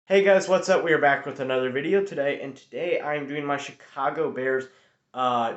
Hey guys, what's up? We are back with another video today, and today I am doing my Chicago Bears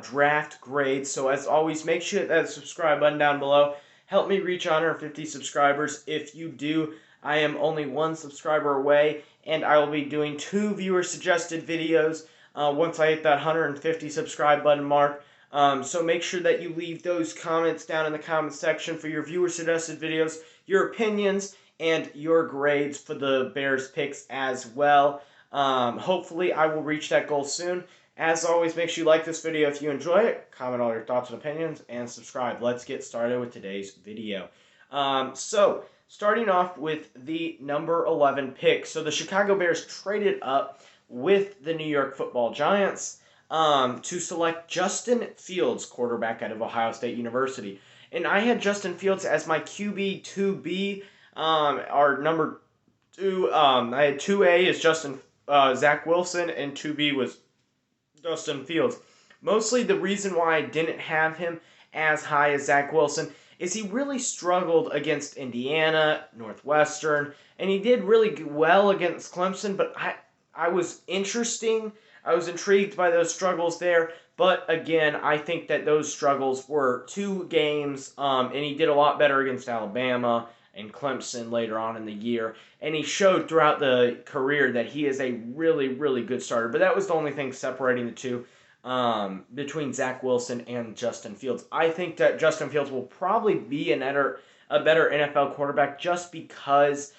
draft grade. So as always, make sure that subscribe button down below. Help me reach 150 subscribers. If you do, I am only one subscriber away, and I will be doing two viewer suggested videos once I hit that 150 subscribe button mark. So make sure that you leave those comments down in the comment section for your viewer suggested videos, your opinions, and your grades for the Bears picks as well. Hopefully, I will reach that goal soon. As always, make sure you like this video if you enjoy it, comment all your thoughts and opinions, and subscribe. Let's get started with today's video. Starting off with the number 11 pick. So, the Chicago Bears traded up with the New York Football Giants to select Justin Fields, quarterback out of Ohio State University. And I had Justin Fields as my QB 2B. Our number two, I had 2A is Zach Wilson, and 2B was Justin Fields. Mostly the reason why I didn't have him as high as Zach Wilson is he really struggled against Indiana, Northwestern, and he did really well against Clemson, but I was interesting. I was intrigued by those struggles there, but again, I think that those struggles were two games, and he did a lot better against Alabama and Clemson later on in the year. And he showed throughout the career that he is a really, really good starter. But that was the only thing separating the two between Zach Wilson and Justin Fields. I think that Justin Fields will probably be a better NFL quarterback just because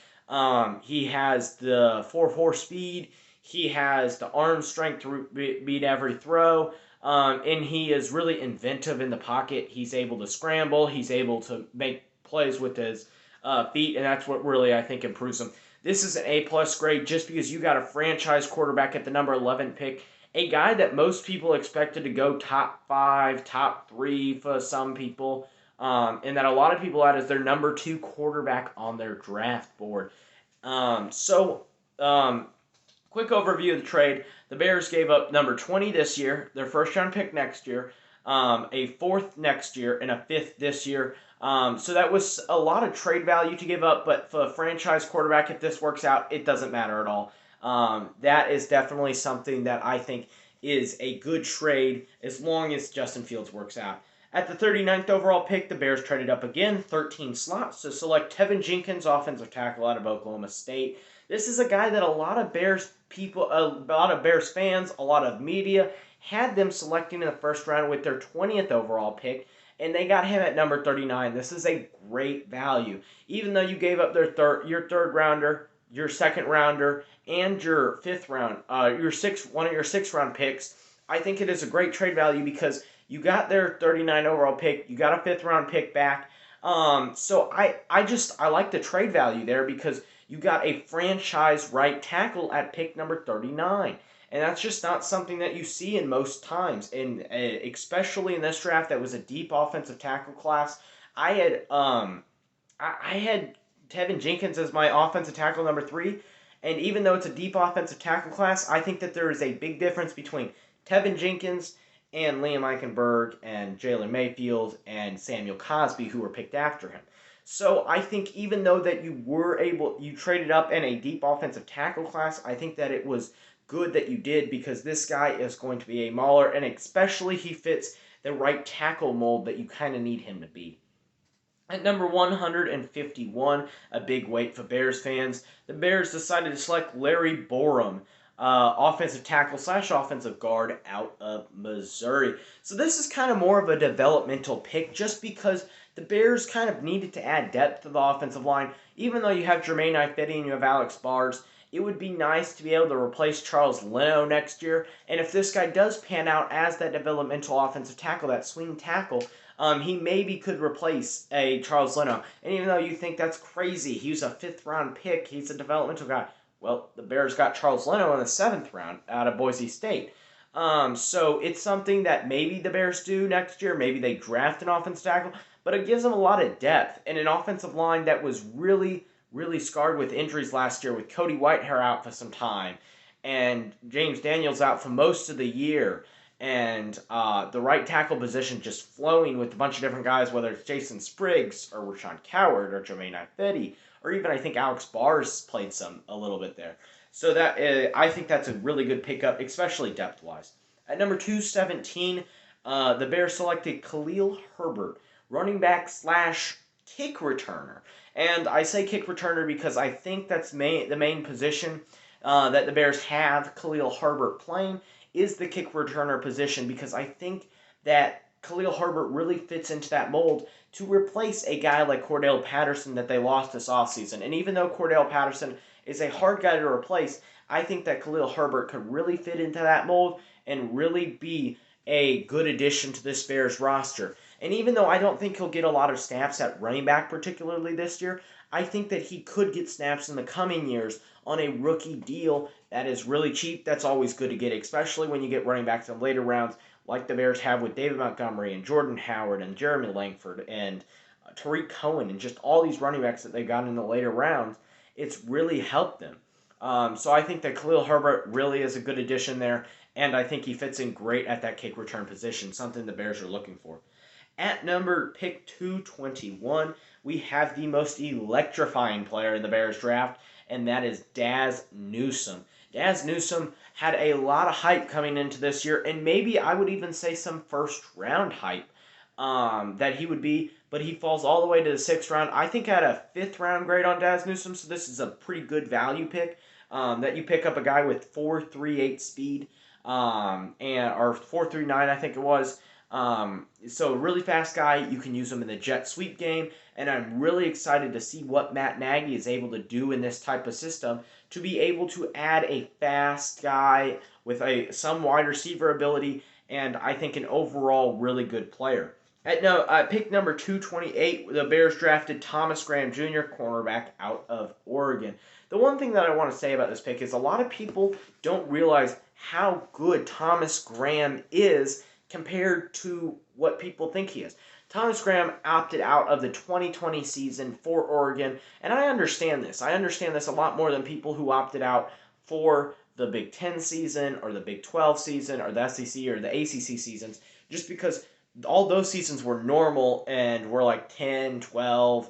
he has the 4.4 speed. He has the arm strength to beat every throw. And he is really inventive in the pocket. He's able to scramble. He's able to make plays with his feet, and that's what really I think improves him. This is an A+ grade just because you got a franchise quarterback at the number 11 pick, a guy that most people expected to go top 5, top 3 for some people, and that a lot of people had as their number 2 quarterback on their draft board. Quick overview of the trade. The Bears gave up number 20 this year, their first round pick next year, a fourth next year, and a fifth this year. So that was a lot of trade value to give up, but for a franchise quarterback, if this works out, it doesn't matter at all. That is definitely something that I think is a good trade as long as Justin Fields works out. At the 39th overall pick, the Bears traded up again, 13 slots, to select Tevin Jenkins, offensive tackle out of Oklahoma State. This is a guy that a lot of Bears people, a lot of Bears fans, a lot of media had them selecting in the first round with their 20th overall pick, and they got him at number 39. This is a great value. Even though you gave up your third rounder, your second rounder, and your fifth round, one of your sixth round picks, I think it is a great trade value because you got their 39 overall pick, you got a fifth round pick back. I like the trade value there because you got a franchise right tackle at pick number 39. And that's just not something that you see in most times. And especially in this draft that was a deep offensive tackle class, I had I had Tevin Jenkins as my offensive tackle number 3. And even though it's a deep offensive tackle class, I think that there is a big difference between Tevin Jenkins and Liam Eichenberg and Jalen Mayfield and Samuel Cosby, who were picked after him. So I think even though that you traded up in a deep offensive tackle class, I think that it was good that you did because this guy is going to be a mauler, and especially he fits the right tackle mold that you kind of need him to be. At number 151, a big weight for Bears fans, the Bears decided to select Larry Borom, offensive tackle / offensive guard out of Missouri. So this is kind of more of a developmental pick just because the Bears kind of needed to add depth to the offensive line. Even though you have Germain Ifedi and you have Alex Bars, it would be nice to be able to replace Charles Leno next year. And if this guy does pan out as that developmental offensive tackle, that swing tackle, he maybe could replace a Charles Leno. And even though you think that's crazy, he was a 5th round pick, he's a developmental guy. Well, the Bears got Charles Leno in the 7th round out of Boise State. So it's something that maybe the Bears do next year. Maybe they draft an offensive tackle, but it gives them a lot of depth and an offensive line that was really, really scarred with injuries last year with Cody Whitehair out for some time and James Daniels out for most of the year. And the right tackle position just flowing with a bunch of different guys, whether it's Jason Spriggs or Rashawn Coward or Jermaine Ifedi, or even I think Alex Bars played a little bit there. So that I think that's a really good pickup, especially depth-wise. At number 217, the Bears selected Khalil Herbert, running back slash kick returner. And I say kick returner because I think that's the main position that the Bears have Khalil Herbert playing is the kick returner position, because I think that Khalil Herbert really fits into that mold to replace a guy like Cordell Patterson that they lost this offseason. And even though Cordell Patterson is a hard guy to replace, I think that Khalil Herbert could really fit into that mold and really be a good addition to this Bears roster. And even though I don't think he'll get a lot of snaps at running back, particularly this year, I think that he could get snaps in the coming years on a rookie deal that is really cheap. That's always good to get, especially when you get running backs in later rounds, like the Bears have with David Montgomery and Jordan Howard and Jeremy Langford and Tariq Cohen and just all these running backs that they got in the later rounds. It's really helped them. So I think that Khalil Herbert really is a good addition there, and I think he fits in great at that kick return position, something the Bears are looking for. At number pick 221, we have the most electrifying player in the Bears draft, and that is Dazz Newsome. Dazz Newsome had a lot of hype coming into this year, and maybe I would even say some first round hype that he would be, but he falls all the way to the 6th round. I think I had a 5th round grade on Dazz Newsome, so this is a pretty good value pick. That you pick up a guy with 4.38 speed, or 4.39 I think it was. So a really fast guy. You can use him in the jet sweep game, and I'm really excited to see what Matt Nagy is able to do in this type of system to be able to add a fast guy with some wide receiver ability, and I think an overall really good player. At pick number 228, the Bears drafted Thomas Graham Jr., cornerback out of Oregon. The one thing that I want to say about this pick is a lot of people don't realize how good Thomas Graham is compared to what people think he is. Thomas Graham opted out of the 2020 season for Oregon, and I understand this. I understand this a lot more than people who opted out for the Big Ten season or the Big 12 season or the SEC or the ACC seasons, just because all those seasons were normal and were like 10, 12,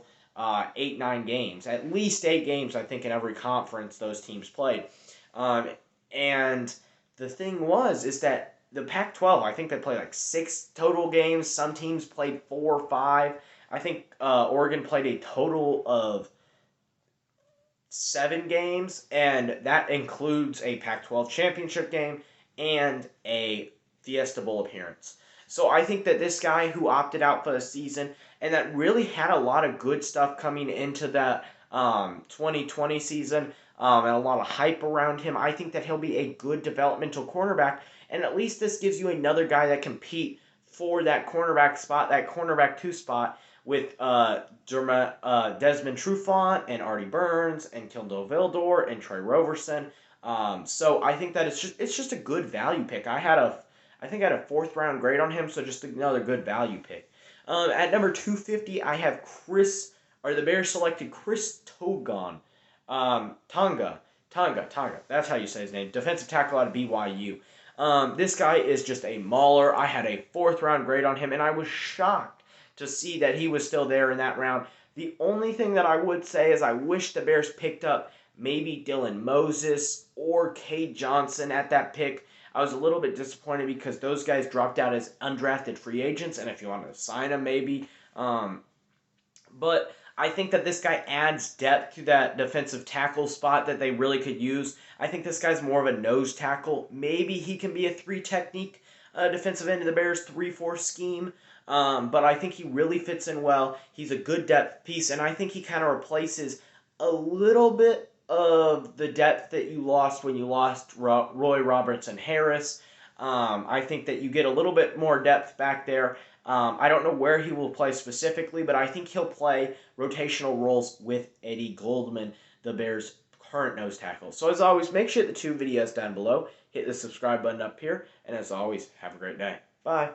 8, 9 games. At least 8 games, I think, in every conference those teams played. And the thing is that the Pac-12, I think they played like 6 total games. Some teams played 4 or 5. I think Oregon played a total of 7 games, and that includes a Pac-12 championship game and a Fiesta Bowl appearance. So I think that this guy who opted out for the season and that really had a lot of good stuff coming into that 2020 season and a lot of hype around him, I think that he'll be a good developmental cornerback, and at least this gives you another guy that compete for that cornerback spot, that cornerback 2 spot, with Desmond Trufant and Artie Burns and Kindle Vildor and Trey Roverson. So I think that it's just a good value pick. I think I had a 4th round grade on him, so just another good value pick. At number 250, I have the Bears selected Chris Togon. Tonga. That's how you say his name. Defensive tackle out of BYU. This guy is just a mauler. I had a 4th round grade on him, and I was shocked to see that he was still there in that round. The only thing that I would say is I wish the Bears picked up maybe Dylan Moses or Cade Johnson at that pick. I was a little bit disappointed because those guys dropped out as undrafted free agents, and if you want to sign them, maybe. But I think that this guy adds depth to that defensive tackle spot that they really could use. I think this guy's more of a nose tackle. Maybe he can be a 3-technique defensive end of the Bears 3-4 scheme. But I think he really fits in well. He's a good depth piece, and I think he kind of replaces a little bit of the depth that you lost when you lost Roy Robertson Harris. I think that you get a little bit more depth back there. I don't know where he will play specifically, but I think he'll play rotational roles with Eddie Goldman, the Bears' current nose tackle. So as always, make sure the 2 videos down below. Hit the subscribe button up here, and as always, have a great day. Bye.